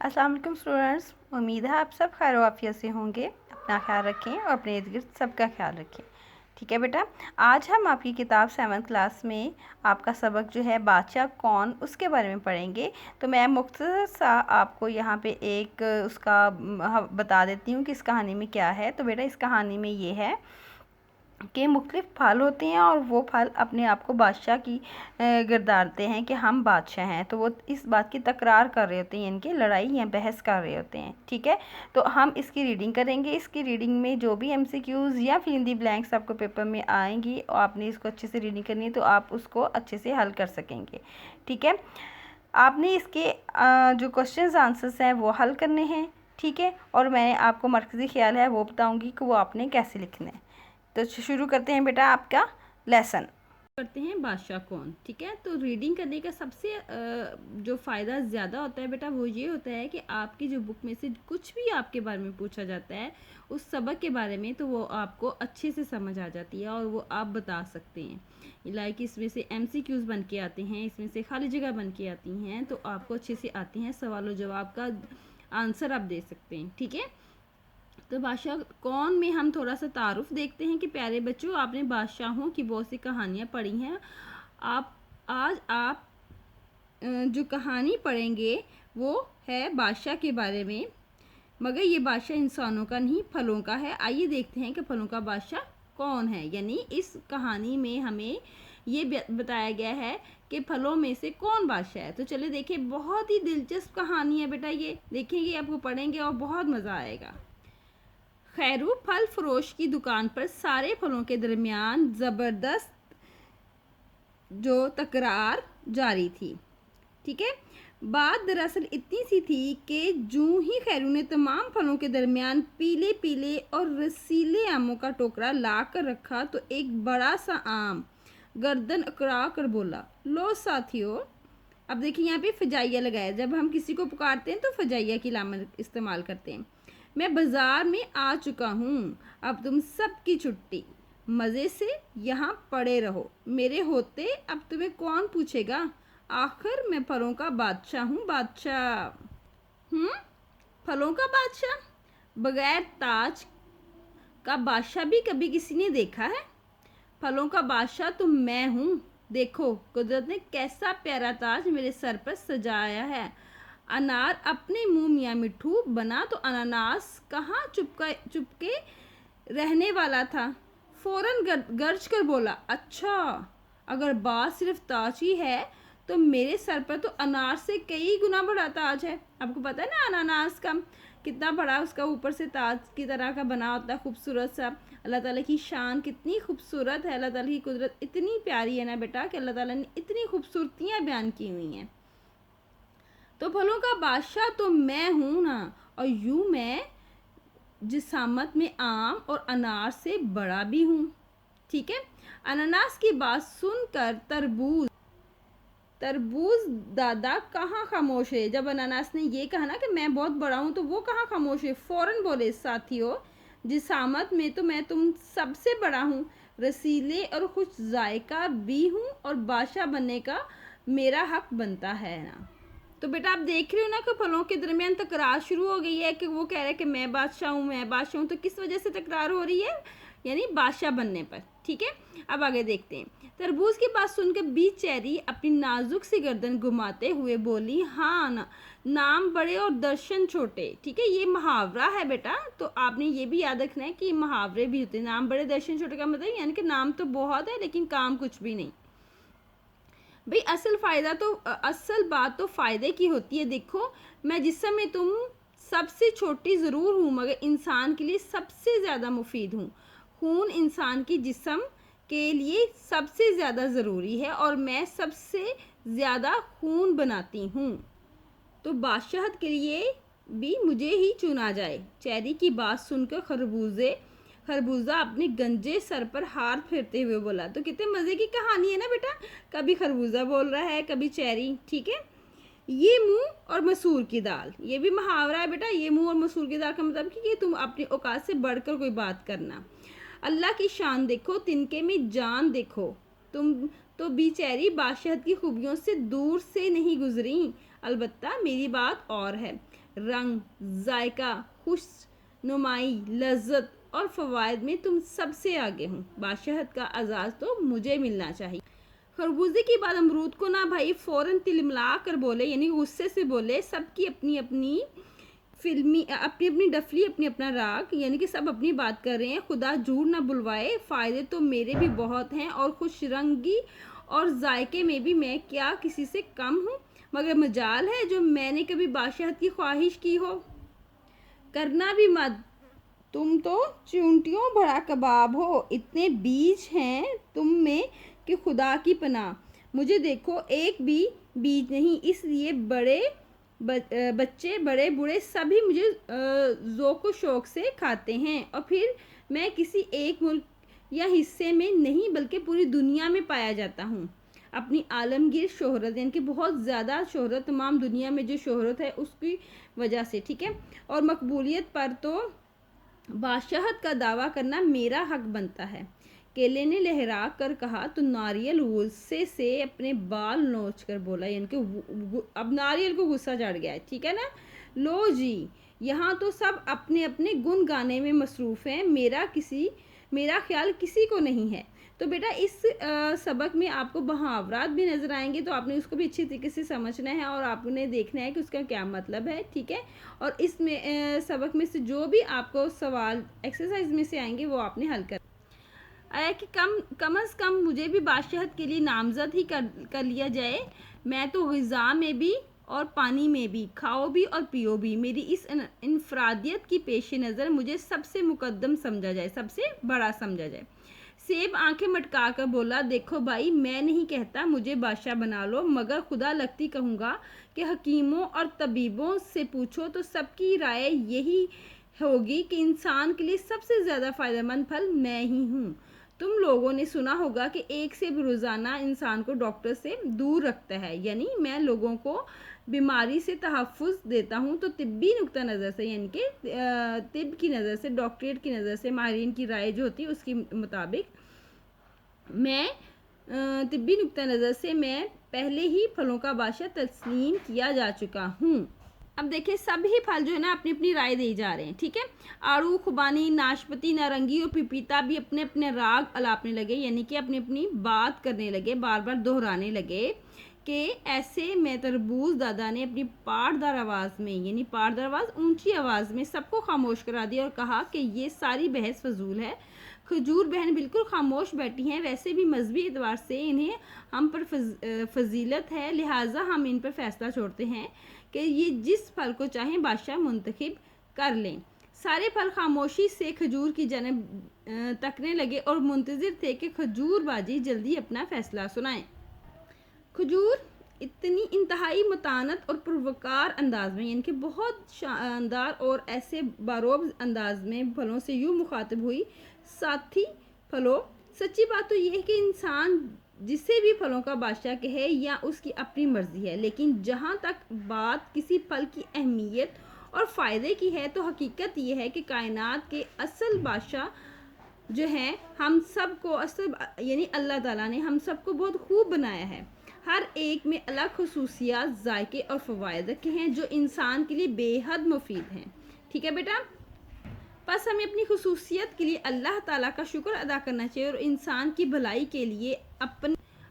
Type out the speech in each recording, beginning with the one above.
अस्सलाम वालेकुम स्टूडेंट्स, उम्मीद है आप सब खैर वाफियत से होंगे। अपना ख्याल रखें और अपने इर्द गिर्द सबका ख्याल रखें। ठीक है बेटा, आज हम आपकी किताब 7th क्लास में आपका सबक जो है बादशाह कौन उसके बारे में पढ़ेंगे। तो मैं मुख्तसर सा आपको यहाँ पे एक उसका बता देती हूँ कि इस कहानी में क्या है। तो बेटा इस कहानी में ये है के मुख्तलिफ फल होते हैं और वो फल अपने आप को बादशाह की गिरदारते हैं कि हम बादशाह हैं। तो वो इस बात की तकरार कर रहे होते हैं, इनकी लड़ाई या बहस कर रहे होते हैं। ठीक है, तो हम इसकी रीडिंग करेंगे। इसकी रीडिंग में जो भी MCQs या फिल इन दी ब्लैंक्स आपको पेपर में आएंगी और आपने इसको अच्छे से रीडिंग करनी है तो आप उसको अच्छे से हल कर सकेंगे। ठीक है, आपने इसके जो क्वेश्चन आंसर्स हैं वो हल करने हैं। ठीक है, और मैंने आपको मरकज़ी ख्याल है वो बताऊँगी कि वो आपने कैसे लिखना है। तो शुरू करते हैं बेटा आपका लेसन। करते हैं बादशाह कौन। ठीक है, तो रीडिंग करने का सबसे जो फ़ायदा ज़्यादा होता है बेटा वो ये होता है कि आपकी जो बुक में से कुछ भी आपके बारे में पूछा जाता है उस सबक के बारे में, तो वो आपको अच्छे से समझ आ जाती है और वो आप बता सकते हैं। लाइक इसमें से MCQs बन के आते हैं, इसमें से खाली जगह बन के आती हैं, तो आपको अच्छे से आती हैं। सवाल जवाब का आंसर आप दे सकते हैं। ठीक है, तो बादशाह कौन में हम थोड़ा सा तारुफ देखते हैं कि प्यारे बच्चों, आपने बादशाहों की बहुत सी कहानियाँ पढ़ी हैं। आज आप जो कहानी पढ़ेंगे वो है बादशाह के बारे में, मगर ये बादशाह इंसानों का नहीं फलों का है। आइए देखते हैं कि फलों का बादशाह कौन है। यानी इस कहानी में हमें ये बताया गया है कि फलों में से कौन बादशाह है। तो चलिए देखिए, बहुत ही दिलचस्प कहानी है बेटा, ये देखेंगे आपको पढ़ेंगे और बहुत मज़ा आएगा। खैरू फल फरोश की दुकान पर सारे फलों के दरमियान ज़बरदस्त जो तकरार जारी थी। ठीक है, बात दरअसल इतनी सी थी कि जूं ही खैरू ने तमाम फलों के दरमियान पीले पीले और रसीले आमों का टोकरा ला कर रखा तो एक बड़ा सा आम गर्दन अकड़ा कर बोला, लो साथियों। अब देखिए यहाँ पे फजाइया लगाया, जब हम किसी को पुकारते हैं तो फजाइया की लामत इस्तेमाल करते हैं। मैं बाजार में आ चुका हूँ, अब तुम सबकी छुट्टी, मज़े से यहाँ पड़े रहो। मेरे होते अब तुम्हें कौन पूछेगा, आखिर मैं फलों का बादशाह हूँ। बादशाह फलों का बादशाह, बगैर ताज का बादशाह भी कभी किसी ने देखा है? फलों का बादशाह तो मैं हूँ। देखो कुदरत ने कैसा प्यारा ताज मेरे सर पर सजाया है। अनार अपने मुंह मियाँ मिट्ठू बना तो अनानास कहाँ चुपके रहने वाला था। फौरन गर्ज कर बोला, अच्छा अगर बात सिर्फ ताज ही है तो मेरे सर पर तो अनार से कई गुना बड़ा ताज है। आपको पता है ना अनानास का कितना बड़ा उसका ऊपर से ताज की तरह का बना होता है, खूबसूरत सा। अल्लाह ताला की शान कितनी खूबसूरत है, अल्लाह ताला की कुदरत इतनी प्यारी है ना बेटा कि अल्लाह ताला ने इतनी खूबसूरतियाँ बयान की हुई हैं। तो फलों का बादशाह तो मैं हूँ ना, और यूँ मैं जिसामत में आम और अनार से बड़ा भी हूँ। ठीक है, अनानास की बात सुनकर तरबूज दादा कहाँ खामोश है। जब अनानास ने ये कहा ना कि मैं बहुत बड़ा हूँ तो वो कहाँ खामोश है, फौरन बोले, साथियों जिसामत में तो मैं तुम सबसे बड़ा हूँ, रसीले और खुश जायका भी हूँ और बादशाह बनने का मेरा हक बनता है ना। तो बेटा आप देख रहे हो ना कि फलों के दरमियान तकरार शुरू हो गई है कि वो कह रहे हैं कि मैं बादशाह हूँ, मैं बादशाह हूँ। तो किस वजह से तकरार हो रही है, यानी बादशाह बनने पर। ठीक है, अब आगे देखते हैं। तरबूज की बात सुनकर बीच चेरी अपनी नाजुक सी गर्दन घुमाते हुए बोली, हाँ ना, नाम बड़े और दर्शन छोटे। ठीक है, ये मुहावरा है बेटा, तो आपने ये भी याद रखना है कि मुहावरे भी होते हैं। नाम बड़े दर्शन छोटे का मतलब यानी कि नाम तो बहुत है लेकिन काम कुछ भी नहीं। भाई असल बात तो फ़ायदे की होती है। देखो मैं जिस्म में तुम सबसे छोटी ज़रूर हूँ मगर इंसान के लिए सबसे ज़्यादा मुफीद हूँ। खून इंसान की जिस्म के लिए सबसे ज़्यादा ज़रूरी है और मैं सबसे ज़्यादा खून बनाती हूँ, तो बादशाहत के लिए भी मुझे ही चुना जाए। चेरी की बात सुनकर खरबूजा अपने गंजे सर पर हाथ फेरते हुए बोला। तो कितने मज़े की कहानी है ना बेटा, कभी खरबूजा बोल रहा है कभी चेरी। ठीक है, ये मुंह और मसूर की दाल, ये भी मुहावरा है बेटा। ये मुंह और मसूर की दाल का मतलब कि ये तुम अपनी औकात से बढ़कर कोई बात करना। अल्लाह की शान देखो, तिनके में जान देखो। तुम तो बेचारी बादशाहत की खूबियों से दूर से नहीं गुजरी, अलबत्ता मेरी बात और है। रंग, जायका, खुशनुमाई, लज्जत और फ़वाइद में तुम सबसे आगे हूँ। बादशाहत का आज़ाद तो मुझे मिलना चाहिए। खरबूजे की बात अमरूद को ना भाई फ़ौरन तिलमिला कर बोले, यानी गुस्से से बोले। सबकी अपनी अपनी फिल्मी अपनी अपनी डफली, अपनी अपना राग, यानी कि सब अपनी बात कर रहे हैं। खुदा झूठ ना बुलवाए, फ़ायदे तो मेरे भी बहुत हैं और खुश रंगी और जायके में भी मैं क्या किसी से कम हूँ। मगर मजाल है जो मैंने कभी बादशाहत की ख्वाहिश की हो। करना भी मत, तुम तो चूंटियों भरा कबाब हो। इतने बीज हैं तुम में कि खुदा की पनाह। मुझे देखो एक भी बीज नहीं, इसलिए बच्चे बड़े बूढ़े सभी मुझे ज़ौक़ शौक़ से खाते हैं। और फिर मैं किसी एक मुल्क या हिस्से में नहीं बल्कि पूरी दुनिया में पाया जाता हूँ। अपनी आलमगीर शोहरत, यानी कि बहुत ज़्यादा शोहरत, तमाम दुनिया में जो शोहरत है उसकी वजह से, ठीक है, और मकबूलियत पर तो बादशाहत का दावा करना मेरा हक बनता है। केले ने लहरा कर कहा तो नारियल गुस्से से अपने बाल नोच कर बोला, यानी कि अब नारियल को गुस्सा चढ़ गया है, ठीक है ना। लो जी, यहाँ तो सब अपने अपने गुन गाने में मसरूफ़ हैं, मेरा ख्याल किसी को नहीं है। तो बेटा इस सबक में आपको मुहावरात भी नज़र आएंगे, तो आपने उसको भी अच्छी तरीके से समझना है और आपने देखना है कि उसका क्या मतलब है, ठीक है। और इसमें सबक में से जो भी आपको सवाल एक्सरसाइज में से आएंगे वो आपने हल कर आया कि कम अज़ कम मुझे भी बादशाहत के लिए नामज़द ही कर लिया जाए। मैं तो ग़िज़ा में भी और पानी में भी, खाओ भी और पियो भी। मेरी इस इनफरादियत की पेश नज़र मुझे सबसे मुकद्दम समझा जाए, सबसे बड़ा समझा जाए। सेब आंखें मटका कर बोला, देखो भाई, मैं नहीं कहता मुझे बादशाह बना लो, मगर खुदा लगती कहूँगा कि हकीमों और तबीबों से पूछो तो सबकी राय यही होगी कि इंसान के लिए सबसे ज़्यादा फ़ायदेमंद फल मैं ही हूँ। तुम लोगों ने सुना होगा कि एक सेब रोज़ाना इंसान को डॉक्टर से दूर रखता है, यानी मैं लोगों को बीमारी से तहफ़्फ़ुज़ देता हूँ। तो तिब्बी नुक्ता नज़र से, यानी कि तिब की नज़र से, डॉक्टरेट की नज़र से, माहिरीन की राय जो होती है उसके मुताबिक मैं तिब्बी नुक्ता नज़र से मैं पहले ही फलों का बादशाह तस्लीम किया जा चुका हूँ। अब देखिए सभी फल जो है ना अपनी अपनी राय दे जा रहे हैं, ठीक है। आड़ू, खुबानी, नाशपाती, नारंगी और पपीता भी अपने अपने राग अलापने लगे, यानी कि अपनी अपनी बात करने लगे, बार बार दोहराने लगे कि ऐसे में तरबूज दादा ने अपनी पाटदार आवाज़ में, यानी पाटदार आवाज़, ऊंची आवाज़ में सबको खामोश करा दिया और कहा कि ये सारी बहस फजूल है। खजूर बहन बिल्कुल खामोश बैठी हैं, वैसे भी मजहबी एतबार से इन्हें हम पर फजीलत है, लिहाजा हम इन पर फैसला छोड़ते हैं कि ये जिस फल को चाहें बादशाह मुंतखब कर लें। सारे फल खामोशी से खजूर की जानब तकने लगे और मुंतज़िर थे कि खजूर बाजी जल्दी अपना फैसला सुनाएं। खजूर इतनी इंतहाई मतानत और पुरवकार अंदाज में, यानी कि बहुत शानदार और ऐसे बारोब अंदाज में फलों से यूँ मुखातिब हुई, साथी फलों, सच्ची बात तो ये है कि इंसान जिसे भी फलों का बादशाह कहे या उसकी अपनी मर्जी है, लेकिन जहाँ तक बात किसी फल की अहमियत और फ़ायदे की है तो हकीकत ये है कि कायनात के असल बादशाह जो है हम सब को, असल यानी अल्लाह ताला ने हम सबको बहुत खूब बनाया है। हर एक में अलग खसूसियात, जायके और फ़वाइद रखे हैं जो इंसान के लिए बेहद मुफीद हैं, ठीक है बेटा। बस हमें अपनी खसूसियत के लिए अल्लाह ताला का शुक्र अदा करना चाहिए और इंसान की भलाई के लिए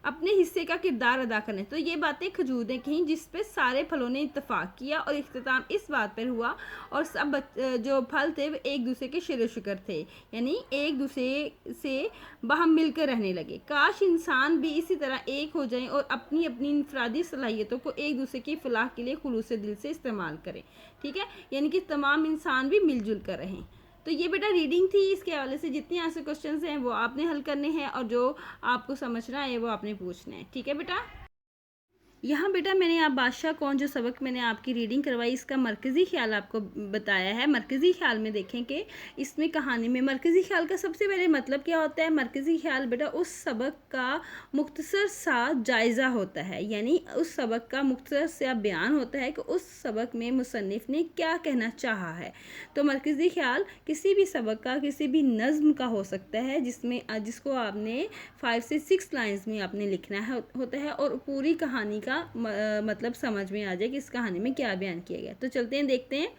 अपने हिस्से का किरदार अदा करना। तो ये बातें खजूर ने कहीं जिस पे सारे फलों ने इत्तेफाक किया और इख्तिताम इस बात पर हुआ और सब जो फल थे वो एक दूसरे के शिर शुक्र थे, यानी एक दूसरे से बाहम मिलकर रहने लगे। काश इंसान भी इसी तरह एक हो जाएं और अपनी अपनी इनफरादी सलाहियतों को एक दूसरे की फलाह के लिए खुलूस दिल से इस्तेमाल करें, ठीक है, यानी कि तमाम इंसान भी मिलजुल कर रहें। तो ये बेटा रीडिंग थी, इसके हवाले से जितने आंसर क्वेश्चंस हैं वो आपने हल करने हैं और जो आपको समझना है वो आपने पूछना है, ठीक है बेटा। यहाँ बेटा मैंने आप बादशाह कौन जो सबक मैंने आपकी रीडिंग करवाई इसका मरकज़ी ख्याल आपको बताया है। मरकज़ी ख्याल में देखें कि इसमें कहानी में मरकज़ी ख्याल का सबसे पहले मतलब क्या होता है। मरकज़ी ख्याल बेटा उस सबक का मुख्तसर सा जायज़ा होता है, यानी उस सबक का मुख्तसर सा बयान होता है कि उस सबक में मुसन्निफ़ ने क्या कहना चाहा है। तो मरकज़ी ख्याल किसी भी सबक का, किसी भी नज़्म का हो सकता है जिसको आपने 5 से 6 लाइन्स में आपने लिखना है होता है और पूरी कहानी का मतलब समझ में आ जाए कि इस कहानी में क्या बयान किया गया। तो चलते हैं, देखते हैं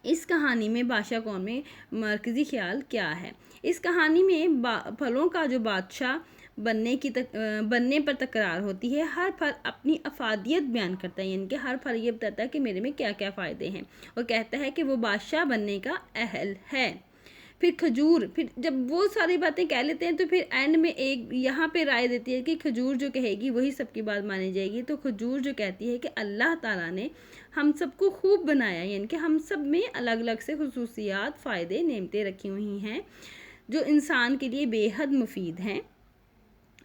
इस कहानी में बादशाह कौन में मरकज़ी ख्याल क्या है। इस कहानी में फलों का जो बादशाह बनने पर तकरार होती है। हर फल अपनी अफादियत बयान करता है, यानी कि हर फल ये बताता है कि मेरे में क्या क्या फ़ायदे हैं, और कहता है कि वो बादशाह बनने का अहल है। फिर खजूर, फिर जब वो सारी बातें कह लेते हैं तो फिर एंड में एक यहाँ पे राय देती है कि खजूर जो कहेगी वही सबकी बात मानी जाएगी। तो खजूर जो कहती है कि अल्लाह ताला ने हम सबको खूब बनाया, यानी कि हम सब में अलग अलग से खुसूसियात, फ़ायदे, नेमतें रखी हुई हैं जो इंसान के लिए बेहद मुफीद हैं।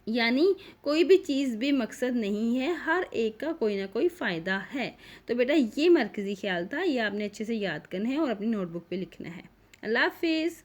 यानी कोई भी चीज़ बेमकसद नहीं है, हर एक का कोई ना कोई फ़ायदा है। तो बेटा ये मरकज़ी ख्याल था, ये आपने अच्छे से याद करना है और अपनी नोटबुक पे लिखना है। अल्लाह हाफिज़।